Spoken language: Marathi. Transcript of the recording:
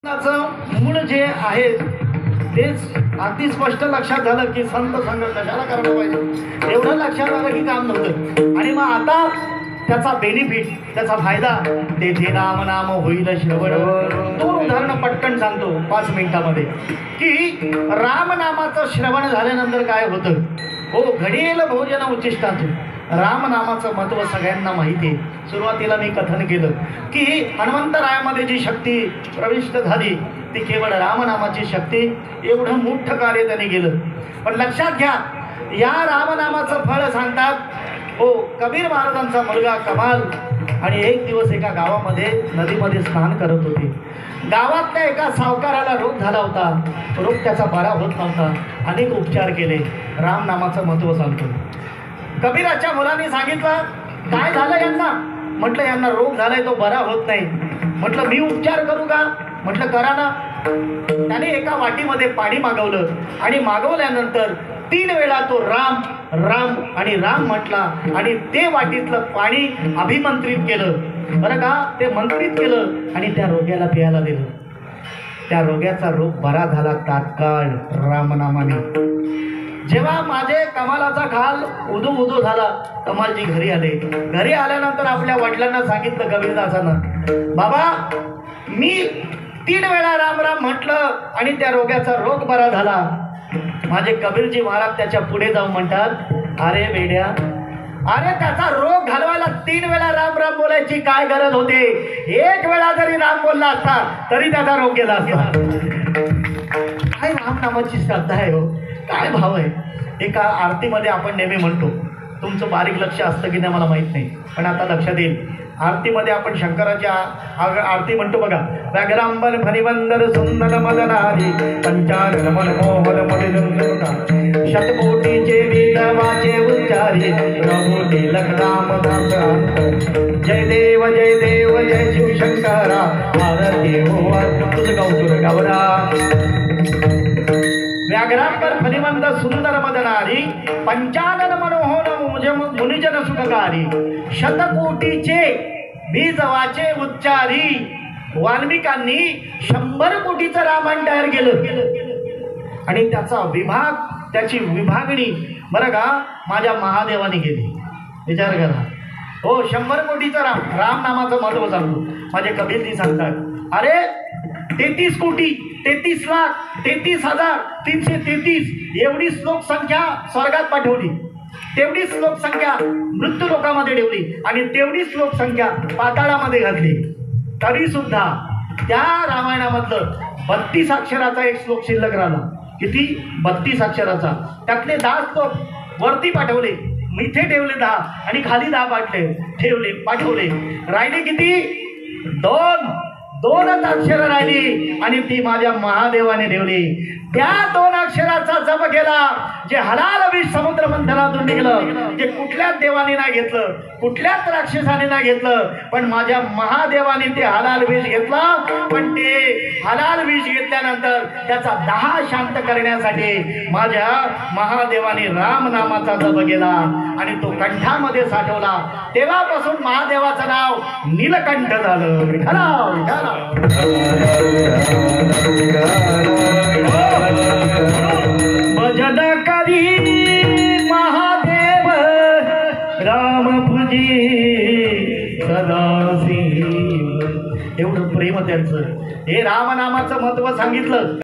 मूळ जे आहे तेच अगदी स्पष्ट लक्षात झालं की संत संघ कशाला करायला पाहिजे एवढं लक्षात आलं की काम नव्हतं। आणि मग आता त्याचा बेनिफिट त्याचा फायदा तेथे राम नाम होईल श्रवण। दोन उदाहरणं पटकन सांगतो 5 मिनिटांमध्ये की राम नामाचं श्रवण झाल्यानंतर काय होतं। हो, घडीला भोजन उच्चिष्टाचं राम नामाचं महत्त्व सगळ्यांना माहिती आहे। सुरुवातीला मी कथन केलं की हनुमंतरायामध्ये जी शक्ती प्रविष्ट झाली ती केवळ रामनामाची शक्ती, एवढं मोठं कार्य त्यांनी केलं। पण लक्षात घ्या, या रामनामाचं फळ सांगतात हो कबीर महाराजांचा मुलगा कमाल आणि एक दिवस एका गावामध्ये नदीमध्ये स्नान करत होते। गावातल्या एका सावकाराला रोग झाला होता, रोग त्याचा बरा होत नव्हता, अनेक उपचार केले, रामनामाचं महत्त्व सांगतो। कबीराच्या मुलांनी सांगितलं काय झालं यांना, म्हटलं यांना रोग झालाय तो बरा होत नाही। म्हटलं मी उपचार करू का, म्हटलं करा ना। त्याने एका वाटीमध्ये पाणी मागवलं आणि मागवल्यानंतर 3 वेळा तो राम राम आणि राम म्हटला आणि ते वाटीतलं पाणी अभिमंत्रित केलं बरं का, ते मंत्रित केलं आणि त्या रोग्याला प्यायला दिलं। त्या रोग्याचा रोग बरा झाला तात्काळ रामनामाने। जेव्हा माझे कमालाचा खाल उदू उदू झाला, कमालजी घरी आले। घरी आल्यानंतर आपल्या वडिलांना सांगितलं कबीरदासानं, बाबा मी 3 वेळा राम राम म्हटलं आणि त्या रोग्याचा रोग बरा झाला। माझे कबीरजी महाराज त्याच्या पुढे जाऊन म्हणतात, अरे बेड्या, अरे त्याचा रोग घालवायला 3 वेळा राम राम बोलायची काय गरज होते, 1 वेळा जरी राम बोलला असता तरी त्याचा रोग गेला असता। काय रामनामाची श्रद्धा आहे हो, काय भाव आहे। एका आरतीमध्ये आपण नेहमी म्हणतो, तुमचं बारीक लक्ष असतं की नाही मला माहीत नाही, पण आता लक्षात येईल। आरतीमध्ये आपण शंकराच्या आरती म्हणतो बघा, व्याघ्रांबर फणिवंदर सुंदर मदनारी पंचानन मनमोहन मदिनंदना शतकोटीचे वेदवाचे उच्चारी प्रभूती लखराम दास जय देव जय देव जय शिव शंकरा आरती हो तुझ गौतुर गौरा। व्याघ्रांबर फणिवंद सुंदर मदनारी पंचानन मनोहर मुनिजन सुखकारी शतकोटीचे बीजवाचे उच्चारी। वाल्मिकांनी 100 कोटीचं रामायण तयार केलं आणि त्याचा विभाग त्याची विभागणी बरं का माझ्या महादेवाने केली। विचार करा हो, 100 कोटीचं राम नामाचं महत्त्व सांगतो। माझे कबीरजी सांगतात, अरे 33 कोटी 33 लाख 33,333 एवढी लोकसंख्या स्वर्गात पाठवली, तेवढीच लोकसंख्या मृत्यू लोकामध्ये ठेवली आणि तेवढीच लोकसंख्या पाताळामध्ये घातली। तरी सुद्धा त्या रामायणामधलं 32 अक्षराचा एक श्लोक शिल्लक राहिला। किती? 32 अक्षराचा। त्यातले 10 श्लोक वरती पाठवले, इथे ठेवले 10 आणि खाली 10 पाठवले। राहिले किती? 2 अक्षर राहिली आणि ती माझ्या महादेवाने ठेवली। त्या 2 अक्षराचा जप केला, जे हलाल विष समुद्र मंथनातून निघलं, जे कुठल्याच देवाने नाही घेतलं, कुठल्याच राक्षसाने नाही घेतलं, पण माझ्या महादेवाने ते हलाल विष घेतलं। पण ते हलाल विष घेतल्यानंतर त्याचा 10 शांत करण्यासाठी माझ्या महादेवाने राम नामाचा जप केला आणि तो कंठामध्ये साठवला। तेव्हापासून महादेवाचं नाव नीलकंठ झालं। भजन करी महादेव राम पूजी सदाशिव, एवढं प्रेम त्यांचं। हे रामनामाचं महत्त्व सांगितलं।